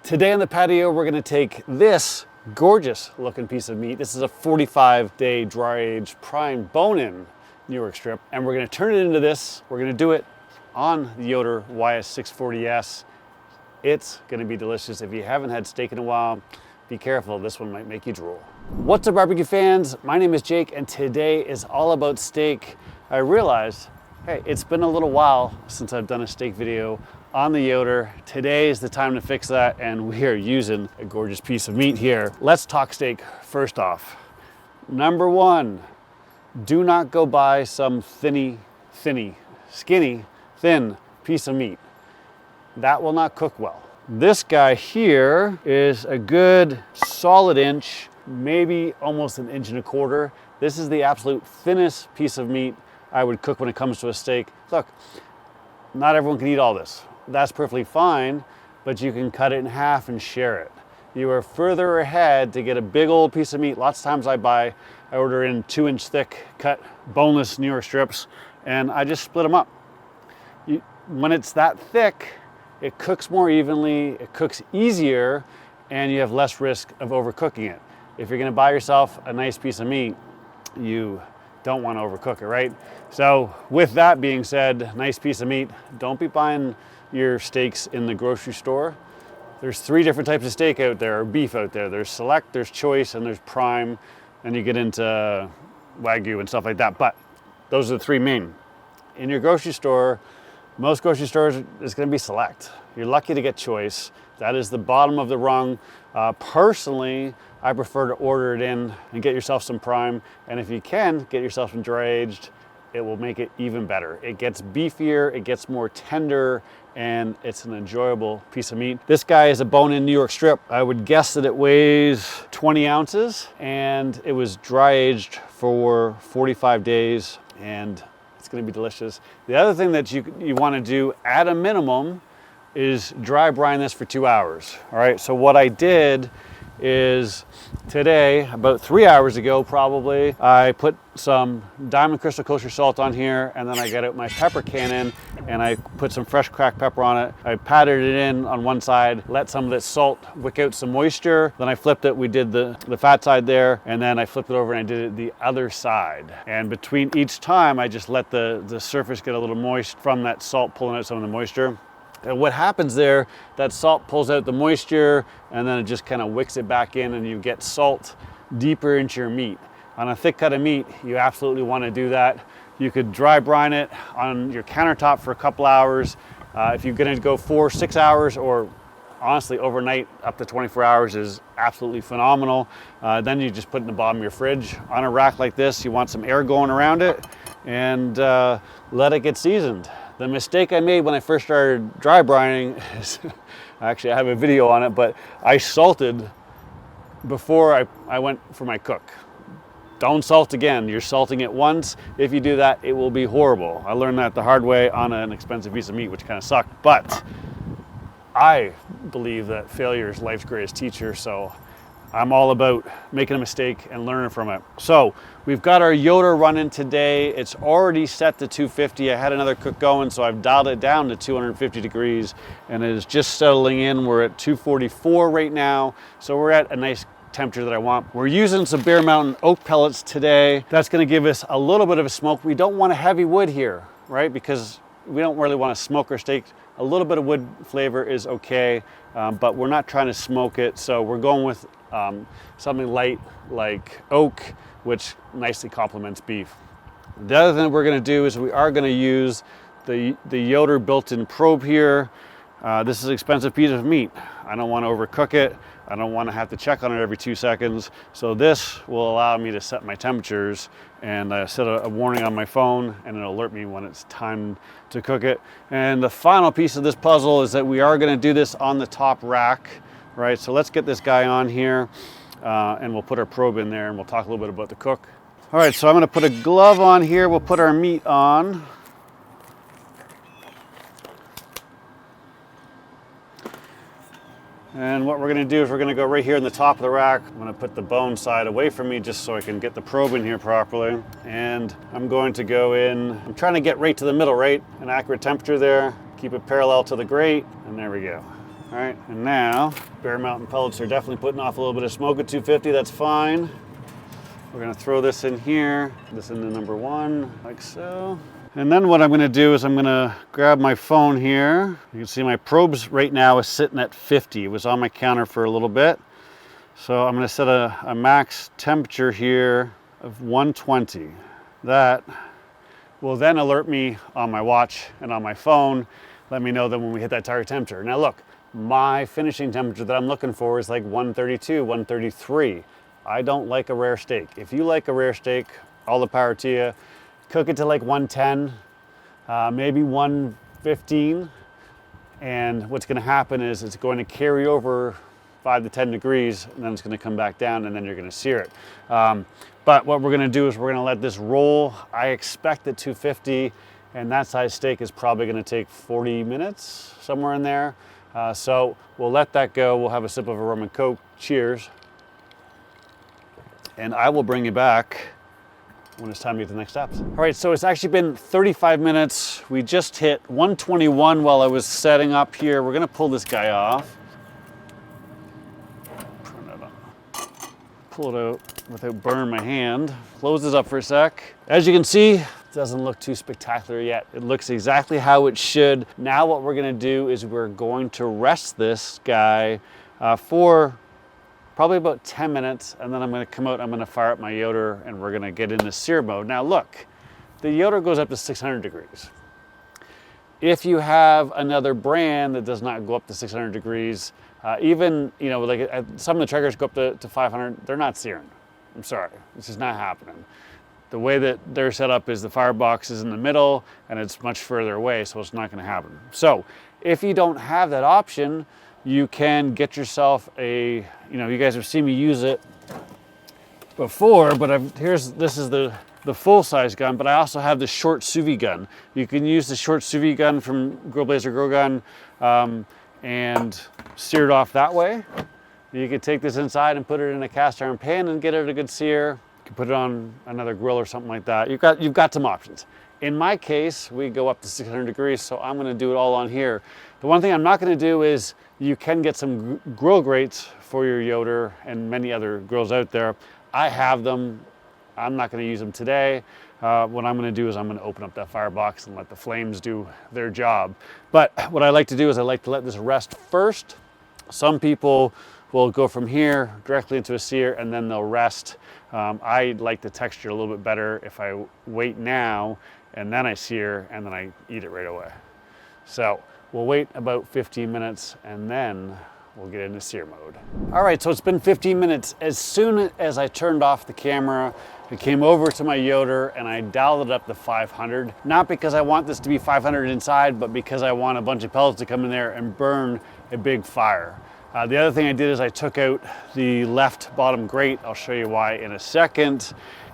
Today on the patio, we're gonna take this gorgeous looking piece of meat. This is a 45-day dry aged prime bone-in New York strip, and we're gonna turn it into this. We're gonna do it on the Yoder YS640S. It's gonna be delicious. If you haven't had steak in a while, be careful, this one might make you drool. What's up, barbecue fans? My name is Jake, and today is all about steak. I realized, hey, it's been a little while since I've done a steak video on the Yoder. Today is the time to fix that, and we are using a gorgeous piece of meat here. Let's talk steak first off. Number one, do not go buy some skinny, thin piece of meat. That will not cook well. This guy here is a good solid inch, maybe almost an inch and a quarter. This is the absolute thinnest piece of meat I would cook when it comes to a steak. Look, not everyone can eat all this. That's perfectly fine, but you can cut it in half and share it. You are further ahead to get a big old piece of meat. Lots of times I order in 2-inch thick cut boneless New York strips, and I just split them up. When it's that thick, it cooks more evenly, it cooks easier, and you have less risk of overcooking it. If you're gonna buy yourself a nice piece of meat, you don't want to overcook it, right? So with that being said, nice piece of meat, don't be buying your steaks in the grocery store. There's 3 different types of steak out there, or beef out there. There's select, there's choice, and there's prime, and you get into Wagyu and stuff like that. But those are the 3 main. In your grocery store, most grocery stores is going to be select. You're lucky to get choice. That is the bottom of the rung. Personally, I prefer to order it in and get yourself some prime. And if you can, get yourself some dry aged. It will make it even better. It gets beefier, it gets more tender, and it's an enjoyable piece of meat. This guy is a bone-in New York strip. I would guess that it weighs 20 ounces, and it was dry aged for 45 days, and it's gonna be delicious. The other thing that you wanna do at a minimum is dry brine this for 2 hours. All right, so what I did is today, about 3 hours ago probably, I put some Diamond Crystal Kosher salt on here, and then I got out my pepper cannon and I put some fresh cracked pepper on it. I patted it in on one side, let some of this salt wick out some moisture. Then I flipped it, we did the fat side there, and then I flipped it over and I did it the other side. And between each time, I just let the surface get a little moist from that salt pulling out some of the moisture. And what happens there, that salt pulls out the moisture and then it just kind of wicks it back in, and you get salt deeper into your meat. On a thick cut of meat, you absolutely want to do that. You could dry brine it on your countertop for a couple hours. If you're going to go 4-6 hours, or honestly overnight up to 24 hours is absolutely phenomenal. Then you just put it in the bottom of your fridge. On a rack like this, you want some air going around it, and let it get seasoned. The mistake I made when I first started dry brining is, actually I have a video on it, but I salted before I went for my cook. Don't salt again. You're salting it once. If you do that, it will be horrible. I learned that the hard way on an expensive piece of meat, which kind of sucked. But I believe that failure is life's greatest teacher, so I'm all about making a mistake and learning from it. So we've got our Yoder running today. It's already set to 250. I had another cook going, so I've dialed it down to 250 degrees, and it is just settling in. We're at 244 right now, so we're at a nice temperature that I want. We're using some Bear Mountain oak pellets today. That's gonna give us a little bit of a smoke. We don't want a heavy wood here, right? Because we don't really want to smoke our steak. A little bit of wood flavor is okay, but we're not trying to smoke it. So we're going with something light like oak, which nicely complements beef. The other thing we're going to do is we are going to use the Yoder built-in probe here. This is an expensive piece of meat. I don't want to overcook it. I don't want to have to check on it every 2 seconds. So this will allow me to set my temperatures and set a warning on my phone, and it'll alert me when it's time to cook it. And the final piece of this puzzle is that we are going to do this on the top rack, right? So let's get this guy on here, and we'll put our probe in there, and we'll talk a little bit about the cook. All right, so I'm going to put a glove on here. We'll put our meat on. And what we're going to do is we're going to go right here in the top of the rack. I'm going to put the bone side away from me just so I can get the probe in here properly. And I'm going to go in, I'm trying to get right to the middle, right? An accurate temperature there. Keep it parallel to the grate, and there we go. All right, and now Bear Mountain pellets are definitely putting off a little bit of smoke at 250. That's fine. We're gonna throw this in here, this into number 1, like so. And then what I'm gonna do is I'm gonna grab my phone here. You can see my probes right now is sitting at 50. It was on my counter for a little bit. So I'm gonna set a max temperature here of 120. That will then alert me on my watch and on my phone, let me know that when we hit that target temperature. Now look, my finishing temperature that I'm looking for is like 132, 133. I don't like a rare steak. If you like a rare steak, all the power to you. Cook it to like 110, maybe 115. And what's gonna happen is it's going to carry over 5 to 10 degrees, and then it's gonna come back down, and then you're gonna sear it. But what we're gonna do is we're gonna let this roll. I expect at 250, and that size steak is probably gonna take 40 minutes, somewhere in there. So we'll let that go. We'll have a sip of a rum and coke. Cheers. And I will bring you back when it's time to get to the next steps. All right, so it's actually been 35 minutes. We just hit 121 while I was setting up here. We're gonna pull this guy off. Pull it out without burning my hand. Close this up for a sec. As you can see, it doesn't look too spectacular yet. It looks exactly how it should. Now what we're gonna do is we're going to rest this guy for probably about 10 minutes, and then I'm gonna come out, I'm gonna fire up my Yoder, and we're gonna get into sear mode. Now look, the Yoder goes up to 600 degrees. If you have another brand that does not go up to 600 degrees, even, you know, like some of the Traegers go up to 500, they're not searing. I'm sorry, this is not happening. The way that they're set up is the firebox is in the middle and it's much further away, so it's not gonna happen. So if you don't have that option, you can get yourself a, you know, you guys have seen me use it before, but this is the full size gun, but I also have the short sous vide gun. You can use the short sous vide gun from Grill Blazer Grill Gun and sear it off that way. You can take this inside and put it in a cast iron pan and get it a good sear. You can put it on another grill or something like that. You've got some options. In my case, we go up to 600 degrees, so I'm gonna do it all on here. The one thing I'm not gonna do is you can get some grill grates for your Yoder and many other grills out there. I have them. I'm not gonna use them today. What I'm gonna do is I'm gonna open up that firebox and let the flames do their job. But what I like to do is I like to let this rest first. Some people will go from here directly into a sear and then they'll rest. I like the texture a little bit better if I wait now and then I sear and then I eat it right away. So we'll wait about 15 minutes and then we'll get into sear mode. All right, so it's been 15 minutes. As soon as I turned off the camera, I came over to my Yoder and I dialed it up to 500. Not because I want this to be 500 inside, but because I want a bunch of pellets to come in there and burn a big fire. The other thing I did is I took out the left bottom grate. I'll show you why in a second.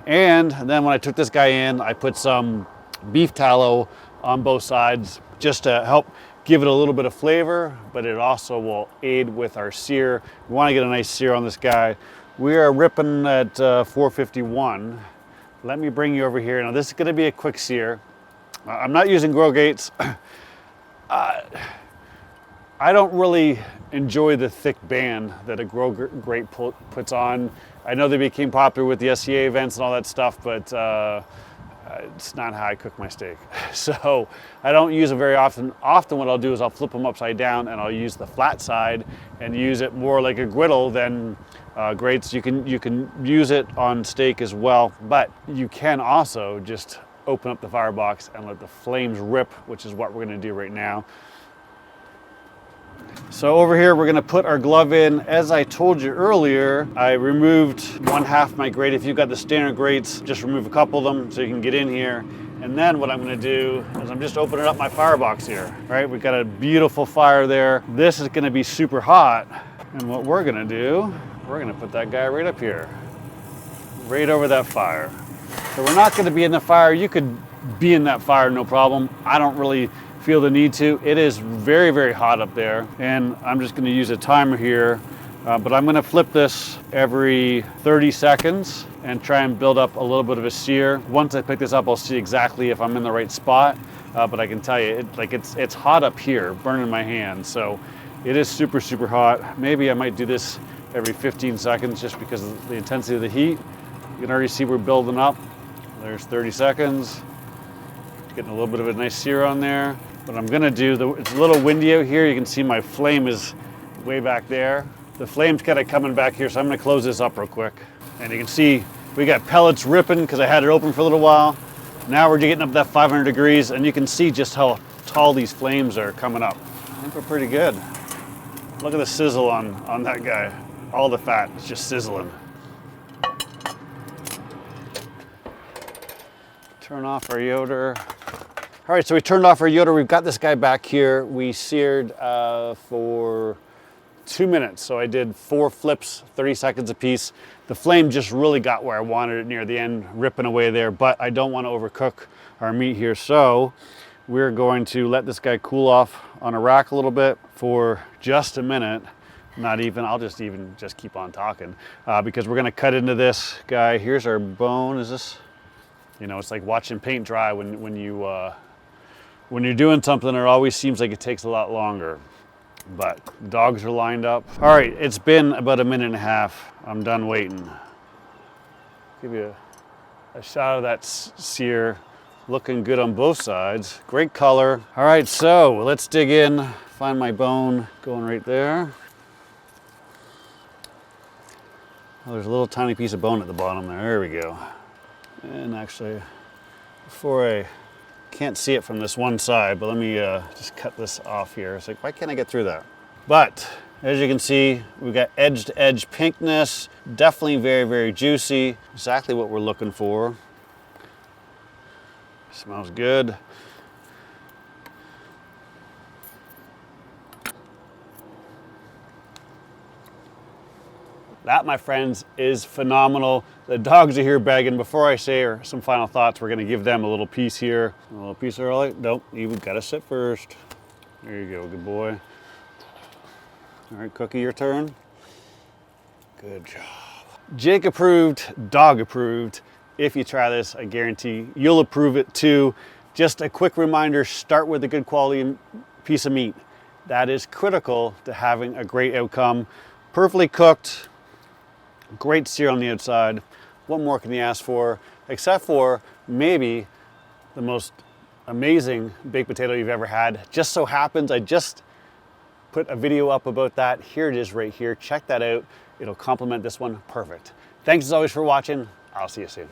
And then when I took this guy in, I put some beef tallow on both sides just to help give it a little bit of flavor, but it also will aid with our sear. We want to get a nice sear on this guy. We are ripping at 451. Let me bring you over here. Now this is going to be a quick sear. I'm not using grill gates. I don't really enjoy the thick band that a grill grate puts on. I know they became popular with the SCA events and all that stuff, but it's not how I cook my steak. So I don't use it very often. Often what I'll do is I'll flip them upside down and I'll use the flat side and use it more like a griddle than grates. You can use it on steak as well, but you can also just open up the firebox and let the flames rip, which is what we're gonna do right now. So over here, we're gonna put our glove in. As I told you earlier, I removed 1/2 my grate. If you've got the standard grates, just remove a couple of them so you can get in here. And then what I'm gonna do is I'm just opening up my firebox here, right? We've got a beautiful fire there. This is gonna be super hot. And what we're gonna do, we're gonna put that guy right up here, right over that fire. So we're not gonna be in the fire. You could be in that fire, no problem. I don't really feel the need to. It is very, very hot up there. And I'm just gonna use a timer here, but I'm gonna flip this every 30 seconds and try and build up a little bit of a sear. Once I pick this up, I'll see exactly if I'm in the right spot, but I can tell you, it's hot up here, burning my hand. So It is super, super hot. Maybe I might do this every 15 seconds just because of the intensity of the heat. You can already see we're building up. There's 30 seconds. Getting a little bit of a nice sear on there. What I'm gonna do, it's a little windy out here. You can see my flame is way back there. The flame's kind of coming back here, so I'm gonna close this up real quick. And you can see we got pellets ripping because I had it open for a little while. Now we're getting up to that 500 degrees, and you can see just how tall these flames are coming up. I think we're pretty good. Look at the sizzle on that guy. All the fat is just sizzling. Turn off our yoder. All right, so we turned off our yoder. We've got this guy back here. We seared for 2 minutes. So I did 4 flips, 30 seconds apiece. The flame just really got where I wanted it near the end, ripping away there, but I don't want to overcook our meat here. So we're going to let this guy cool off on a rack a little bit for just a minute. Not even, I'll just keep on talking because we're gonna cut into this guy. Here's our bone. Is this, you know, it's like watching paint dry when you're doing something, it always seems like it takes a lot longer. But dogs are lined up. All right, it's been about a minute and a half. I'm done waiting. Give you a shot of that sear. Looking good on both sides. Great color. All right, so let's dig in. Find my bone going right there. Oh, there's a little tiny piece of bone at the bottom there. There we go. And actually, before I can't see it from this one side, but let me just cut this off here. It's like, why can't I get through that? But as you can see, we've got edge to edge pinkness. Definitely very, very juicy. Exactly what we're looking for. Smells good. That, my friends, is phenomenal. The dogs are here begging. Before I say some final thoughts, we're gonna give them a little piece here. A little piece early. Nope, you've gotta sit first. There you go, good boy. All right, Cookie, your turn. Good job. Jake approved, dog approved. If you try this, I guarantee you'll approve it too. Just a quick reminder, start with a good quality piece of meat. That is critical to having a great outcome. Perfectly cooked, great sear on the outside. What more can you ask for? Except for maybe the most amazing baked potato you've ever had. Just so happens I just put a video up about that. Here it is right here. Check that out. It'll complement this one perfect. Thanks as always for watching. I'll see you soon.